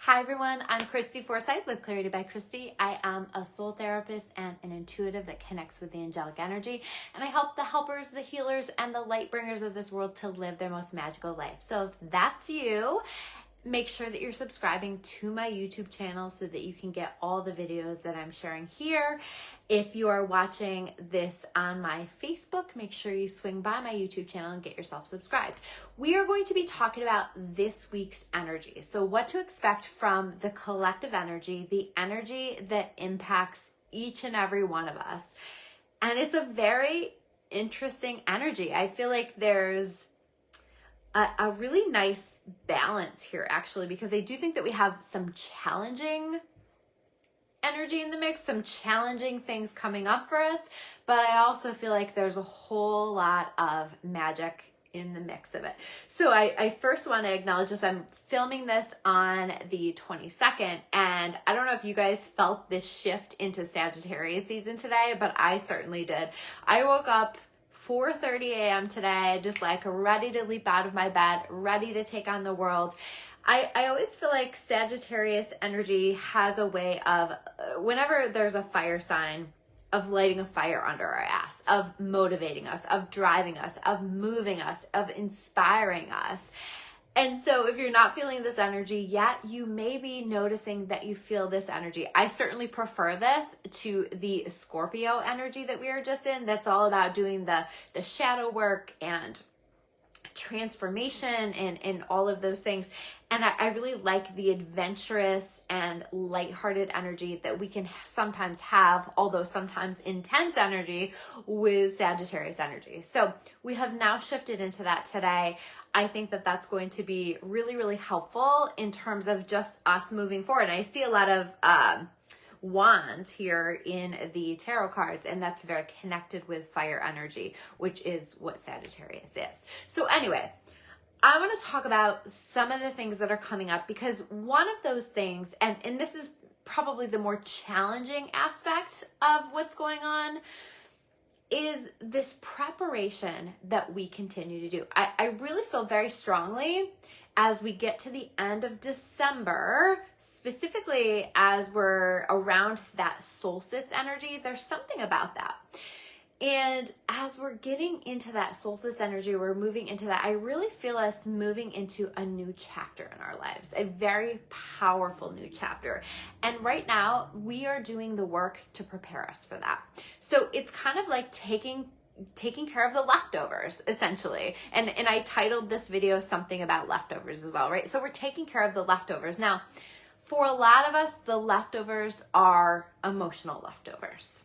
Hi everyone, I'm Christy Forsyth with Clarity by Christy. I am a soul therapist and an intuitive that connects with the angelic energy, and I help the helpers, the healers, and the light bringers of this world to live their most magical life. So if that's you, make sure that you're subscribing to my YouTube channel so that you can get all the videos that I'm sharing here. If you are watching this on my Facebook, make sure you swing by my YouTube channel and get yourself subscribed. We are going to be talking about this week's energy. So what to expect from the collective energy, the energy that impacts each and every one of us. And it's a very interesting energy. I feel like there's a really nice balance here, actually, because I do think that we have some challenging energy in the mix, some challenging things coming up for us, but I also feel like there's a whole lot of magic in the mix of it. So I first want to acknowledge this. I'm filming this on the 22nd, and I don't know if you guys felt this shift into Sagittarius season today, but I certainly did. I woke up 4:30 a.m. today, just like ready to leap out of my bed, ready to take on the world. I always feel like Sagittarius energy has a way of, whenever there's a fire sign, of lighting a fire under our ass, of motivating us, of driving us, of moving us, of inspiring us. And so if you're not feeling this energy yet, you may be noticing that you feel this energy. I certainly prefer this to the Scorpio energy that we are just in. That's all about doing the shadow work and transformation and all of those things. And I really like the adventurous and lighthearted energy that we can sometimes have, although sometimes intense energy, with Sagittarius energy. So we have now shifted into that today. I think that that's going to be really, really helpful in terms of just us moving forward. And I see a lot of wands here in the tarot cards, and that's very connected with fire energy, which is what Sagittarius is. So anyway, I want to talk about some of the things that are coming up, because one of those things, and this is probably the more challenging aspect of what's going on, is this preparation that we continue to do. I really feel very strongly as we get to the end of December, specifically as we're around that solstice energy, there's something about that. And as we're getting into that solstice energy, we're moving into that, I really feel us moving into a new chapter in our lives, a very powerful new chapter. And right now, we are doing the work to prepare us for that. So it's kind of like taking care of the leftovers, essentially. And I titled this video something about leftovers as well, right? So we're taking care of the leftovers. Now, for a lot of us, the leftovers are emotional leftovers.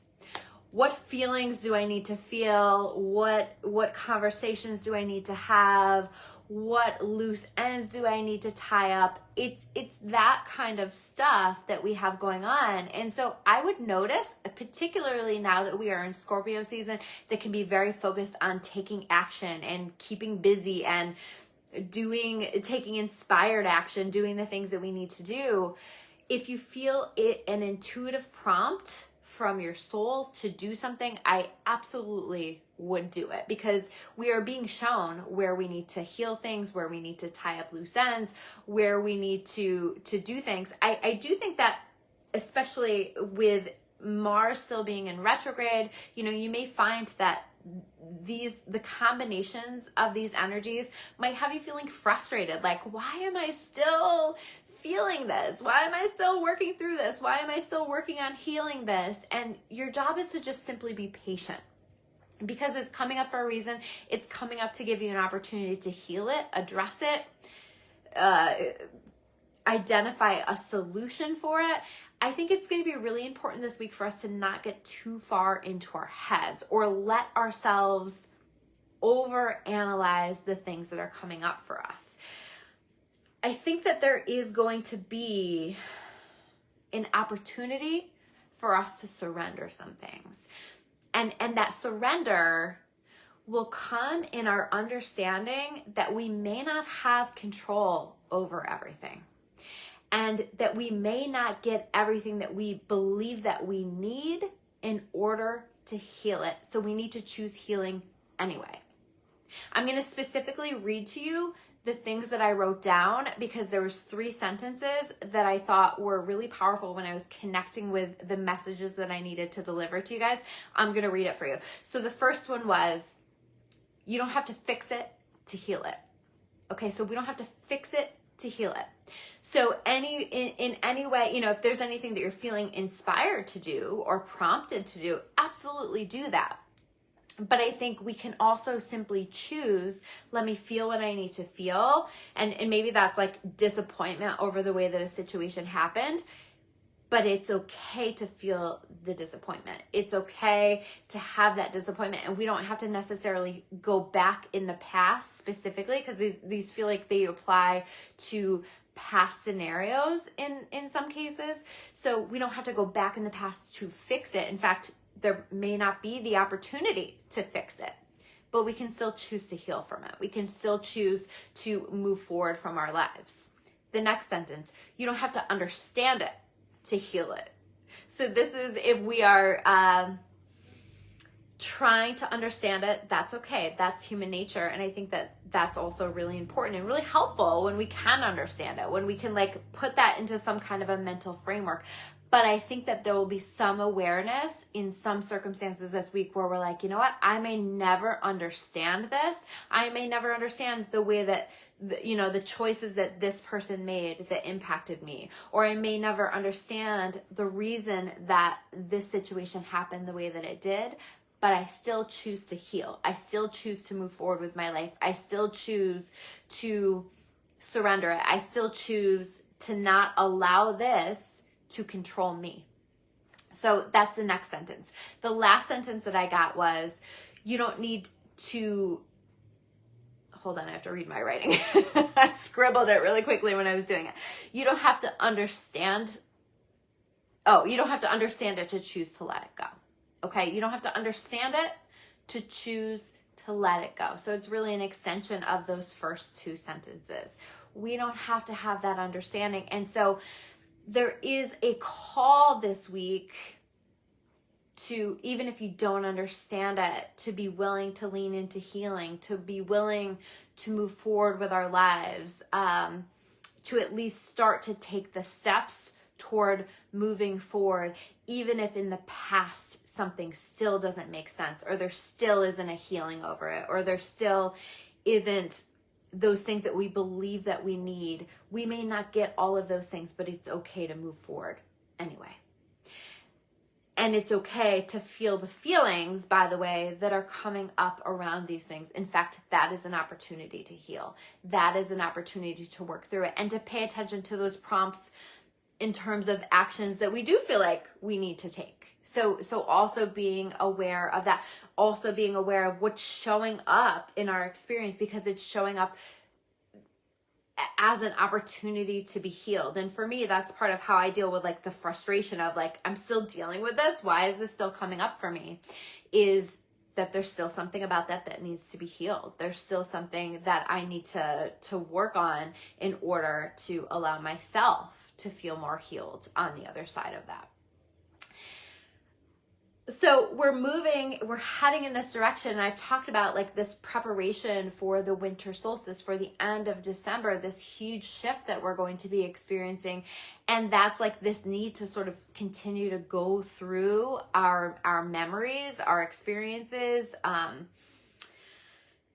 What feelings do I need to feel? What conversations do I need to have? What loose ends do I need to tie up? It's that kind of stuff that we have going on. And so I would notice, particularly now that we are in Scorpio season, that can be very focused on taking action and keeping busy and taking inspired action, doing the things that we need to do. If you feel an intuitive prompt from your soul to do something, I absolutely would do it, because we are being shown where we need to heal things, where we need to tie up loose ends, where we need to do things. I do think that, especially with Mars still being in retrograde, you may find that the combinations of these energies might have you feeling frustrated. Like, why am I still feeling this? Why am I still working through this? Why am I still working on healing this? And your job is to just simply be patient, because it's coming up for a reason. It's coming up to give you an opportunity to heal it, address it, identify a solution for it. I think it's going to be really important this week for us to not get too far into our heads or let ourselves overanalyze the things that are coming up for us. I think that there is going to be an opportunity for us to surrender some things. And that surrender will come in our understanding that we may not have control over everything, and that we may not get everything that we believe that we need in order to heal it. So we need to choose healing anyway. I'm going to specifically read to you the things that I wrote down because there was 3 sentences that I thought were really powerful when I was connecting with the messages that I needed to deliver to you guys. I'm going to read it for you. So the first one was, you don't have to fix it to heal it. Okay, so we don't have to fix it to heal it. So in any way, if there's anything that you're feeling inspired to do or prompted to do, absolutely do that. But I think we can also simply choose, let me feel what I need to feel. And maybe that's like disappointment over the way that a situation happened. But it's okay to feel the disappointment. It's okay to have that disappointment. And we don't have to necessarily go back in the past specifically, because these feel like they apply to past scenarios in some cases. So we don't have to go back in the past to fix it. In fact, there may not be the opportunity to fix it, but we can still choose to heal from it. We can still choose to move forward from our lives. The next sentence, you don't have to understand it to heal it. So this is, if we are trying to understand it, that's okay. That's human nature. And I think that that's also really important and really helpful when we can understand it, when we can like put that into some kind of a mental framework. But I think that there will be some awareness in some circumstances this week where we're like, you know what? I may never understand this. I may never understand the way that, the choices that this person made that impacted me. Or I may never understand the reason that this situation happened the way that it did. But I still choose to heal. I still choose to move forward with my life. I still choose to surrender it. I still choose to not allow this to control me. So that's the next sentence. The last sentence that I got was, you don't need to, hold on, I have to read my writing. I scribbled it really quickly when I was doing it. You don't have to understand it to choose to let it go. Okay, you don't have to understand it to choose to let it go. So it's really an extension of those first 2 sentences. We don't have to have that understanding. And so there is a call this week to, even if you don't understand it, to be willing to lean into healing, to be willing to move forward with our lives, to at least start to take the steps toward moving forward, even if in the past something still doesn't make sense, or there still isn't a healing over it, or there still isn't those things that we believe that we need. We may not get all of those things, but it's okay to move forward anyway. And it's okay to feel the feelings, by the way, that are coming up around these things. In fact, that is an opportunity to heal. That is an opportunity to work through it and to pay attention to those prompts in terms of actions that we do feel like we need to take. So also being aware of that, also being aware of what's showing up in our experience, because it's showing up as an opportunity to be healed. And for me, that's part of how I deal with like the frustration of like, I'm still dealing with this. Why is this still coming up for me? Is that there's still something about that needs to be healed. There's still something that I need to work on in order to allow myself to feel more healed on the other side of that. So we're heading in this direction. And I've talked about like this preparation for the winter solstice, for the end of December, this huge shift that we're going to be experiencing. And that's like this need to sort of continue to go through our memories, our experiences,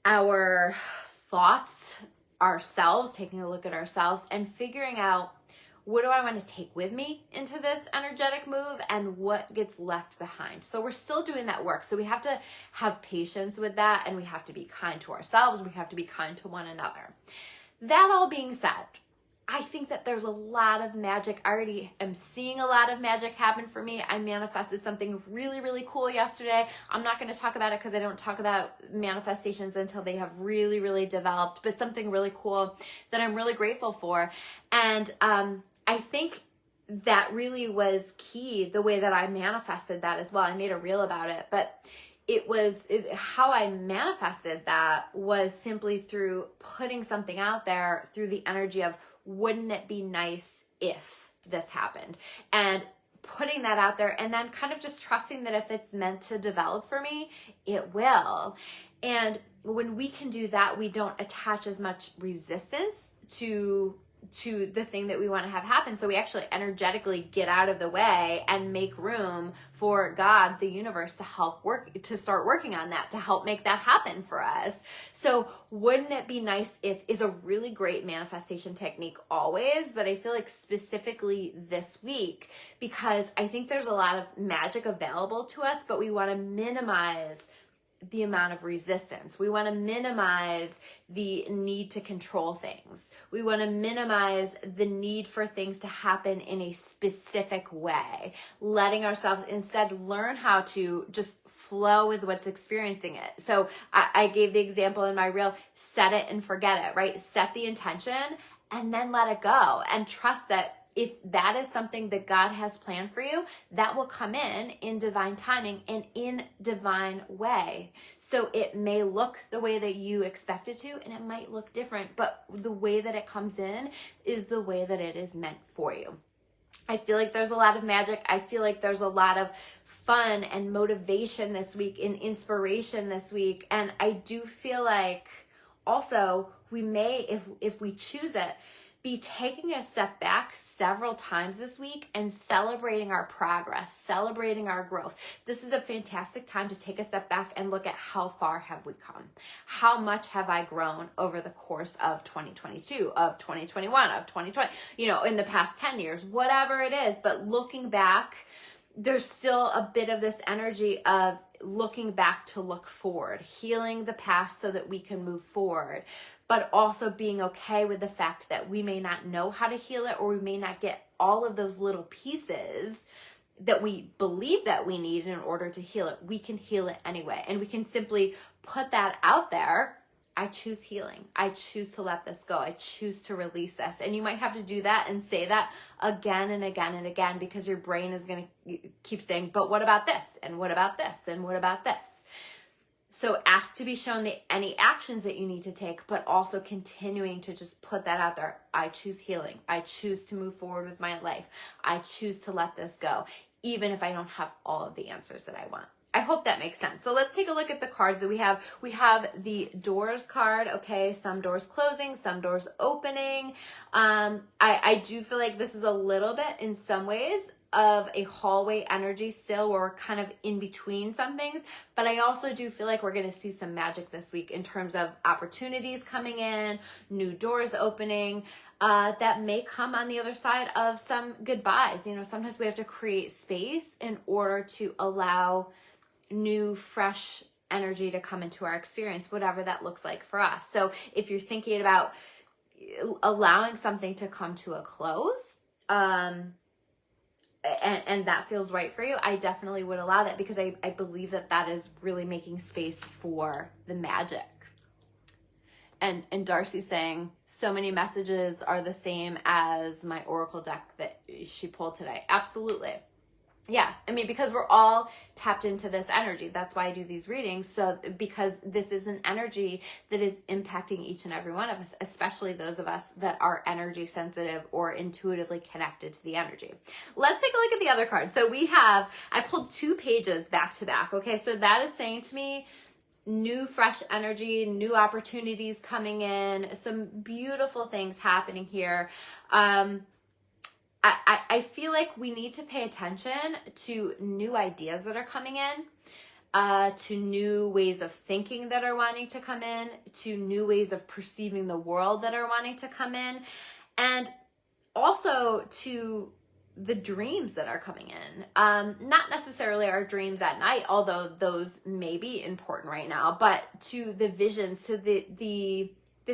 our thoughts, ourselves, taking a look at ourselves and figuring out, what do I want to take with me into this energetic move and what gets left behind? So we're still doing that work. So we have to have patience with that, and we have to be kind to ourselves. We have to be kind to one another. That all being said, I think that there's a lot of magic. I already am seeing a lot of magic happen for me. I manifested something really, really cool yesterday. I'm not going to talk about it because I don't talk about manifestations until they have really, really developed, but something really cool that I'm really grateful for. And I think that really was key, the way that I manifested that as well. I made a reel about it, but how I manifested that was simply through putting something out there through the energy of, wouldn't it be nice if this happened? And putting that out there and then kind of just trusting that if it's meant to develop for me, it will. And when we can do that, we don't attach as much resistance to the thing that we want to have happen. So we actually energetically get out of the way and make room for God, the universe, to start working on that, to help make that happen for us. So wouldn't it be nice if is a really great manifestation technique always, but I feel like specifically this week, because I think there's a lot of magic available to us, but we want to minimize the amount of resistance. We want to minimize the need to control things. We want to minimize the need for things to happen in a specific way, letting ourselves instead learn how to just flow with what's experiencing it. So I gave the example in my reel, set it and forget it, right? Set the intention and then let it go and trust that if that is something that God has planned for you, that will come in divine timing and in divine way. So it may look the way that you expect it to, and it might look different, but the way that it comes in is the way that it is meant for you. I feel like there's a lot of magic. I feel like there's a lot of fun and motivation this week and inspiration this week. And I do feel like also we may, if we choose it, be taking a step back several times this week and celebrating our progress, celebrating our growth. This is a fantastic time to take a step back and look at how far have we come? How much have I grown over the course of 2022, of 2021, of 2020, in the past 10 years, whatever it is. But looking back, there's still a bit of this energy of looking back to look forward, healing the past so that we can move forward, but also being okay with the fact that we may not know how to heal it, or we may not get all of those little pieces that we believe that we need in order to heal it. We can heal it anyway. And we can simply put that out there. I choose healing. I choose to let this go. I choose to release this. And you might have to do that and say that again and again and again, because your brain is going to keep saying, but what about this? And what about this? And what about this? So ask to be shown any actions that you need to take, but also continuing to just put that out there. I choose healing. I choose to move forward with my life. I choose to let this go, even if I don't have all of the answers that I want. I hope that makes sense. So let's take a look at the cards that we have. We have the doors card. Okay, some doors closing, some doors opening. I do feel like this is a little bit, in some ways, of a hallway energy still, where we're kind of in between some things. But I also do feel like we're going to see some magic this week in terms of opportunities coming in, new doors opening, that may come on the other side of some goodbyes. Sometimes we have to create space in order to allow new, fresh energy to come into our experience, whatever that looks like for us. So if you're thinking about allowing something to come to a close, and that feels right for you, I definitely would allow that, because I believe that is really making space for the magic. And Darcy's saying, so many messages are the same as my oracle deck that she pulled today. Absolutely. Yeah, because we're all tapped into this energy. That's why I do these readings. So because this is an energy that is impacting each and every one of us, especially those of us that are energy sensitive or intuitively connected to the energy. Let's take a look at the other card. So I pulled 2 pages back to back. Okay, so that is saying to me, new, fresh energy, new opportunities coming in, some beautiful things happening here. I feel like we need to pay attention to new ideas that are coming in, to new ways of thinking that are wanting to come in, to new ways of perceiving the world that are wanting to come in, and also to the dreams that are coming in. Not necessarily our dreams at night, although those may be important right now, but to the visions, to the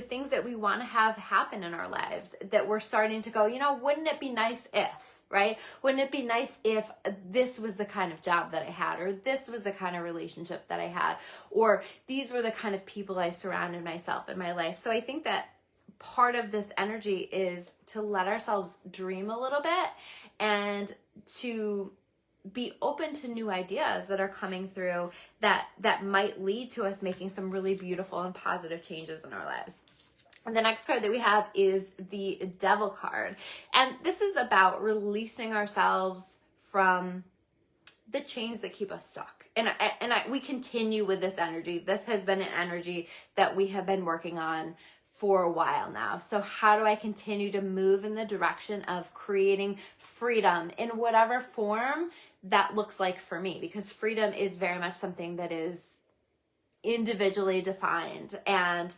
things that we want to have happen in our lives, that we're starting to go, wouldn't it be nice if, right? Wouldn't it be nice if this was the kind of job that I had, or this was the kind of relationship that I had, or these were the kind of people I surrounded myself in my life. So I think that part of this energy is to let ourselves dream a little bit and to be open to new ideas that are coming through that might lead to us making some really beautiful and positive changes in our lives. And the next card that we have is the Devil card. And this is about releasing ourselves from the chains that keep us stuck. we continue with this energy. This has been an energy that we have been working on for a while now. So how do I continue to move in the direction of creating freedom in whatever form that looks like for me? Because freedom is very much something that is individually defined. And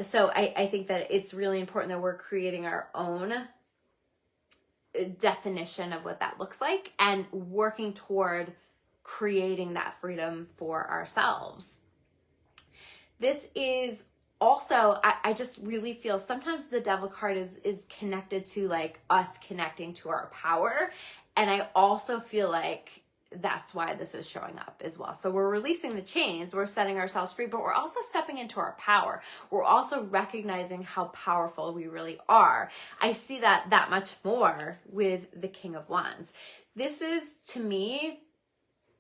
so I think that it's really important that we're creating our own definition of what that looks like and working toward creating that freedom for ourselves. This is also, I just really feel sometimes the devil card is connected to like us connecting to our power. And I also feel like that's why this is showing up as well. So we're releasing the chains, we're setting ourselves free, but we're also stepping into our power. We're also recognizing how powerful we really are. I see that much more with the King of Wands. This is, to me,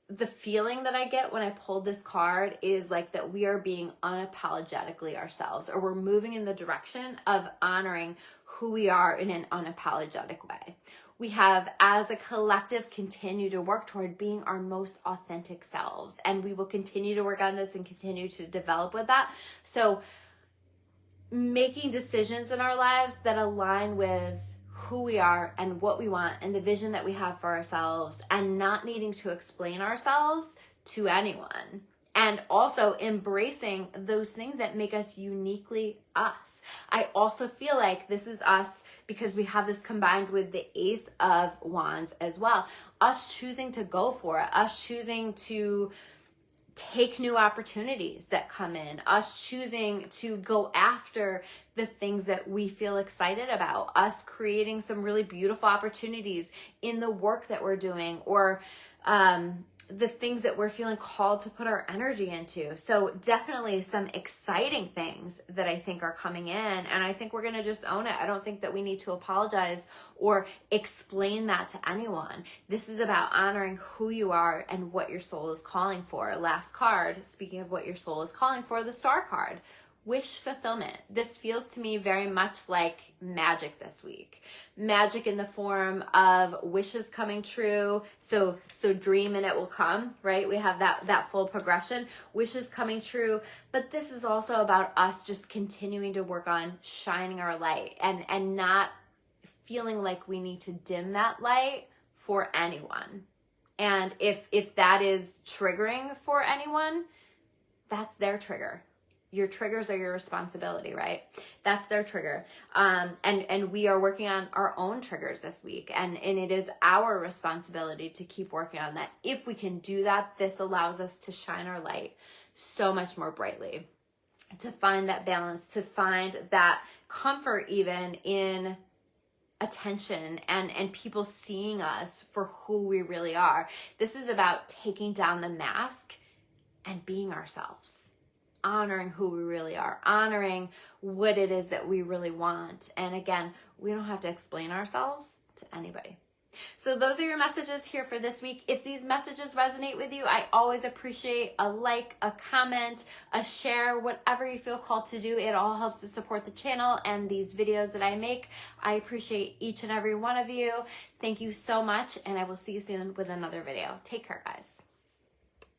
the feeling that I get when I pulled this card is like that we are being unapologetically ourselves, or we're moving in the direction of honoring who we are in an unapologetic way. We have, as a collective, continue to work toward being our most authentic selves, and we will continue to work on this and continue to develop with that. So making decisions in our lives that align with who we are and what we want and the vision that we have for ourselves, and not needing to explain ourselves to anyone. And also embracing those things that make us uniquely us. I also feel like this is us because we have this combined with the Ace of Wands as well. Us choosing to go for it. Us choosing to take new opportunities that come in, us choosing to go after the things that we feel excited about, us creating some really beautiful opportunities in the work that we're doing, or the things that we're feeling called to put our energy into. So definitely some exciting things that I think are coming in, and I think we're going to just own it. I don't think that we need to apologize or explain that to anyone. This is about honoring who you are and what your soul is calling for. Last card, speaking of what your soul is calling for, the Star card. Wish fulfillment. This feels to me very much like magic this week. Magic in the form of wishes coming true. So dream and it will come, right? We have that full progression. Wishes coming true. But this is also about us just continuing to work on shining our light and not feeling like we need to dim that light for anyone. And if that is triggering for anyone, that's their trigger. Your triggers are your responsibility, right? That's their trigger. And we are working on our own triggers this week. And it is our responsibility to keep working on that. If we can do that, this allows us to shine our light so much more brightly, to find that balance, to find that comfort even in attention and people seeing us for who we really are. This is about taking down the mask and being ourselves. Honoring who we really are, honoring what it is that we really want. And again, we don't have to explain ourselves to anybody. So those are your messages here for this week. If these messages resonate with you, I always appreciate a like, a comment, a share, whatever you feel called to do. It all helps to support the channel and these videos that I make. I appreciate each and every one of you. Thank you so much, and I will see you soon with another video. Take care, guys.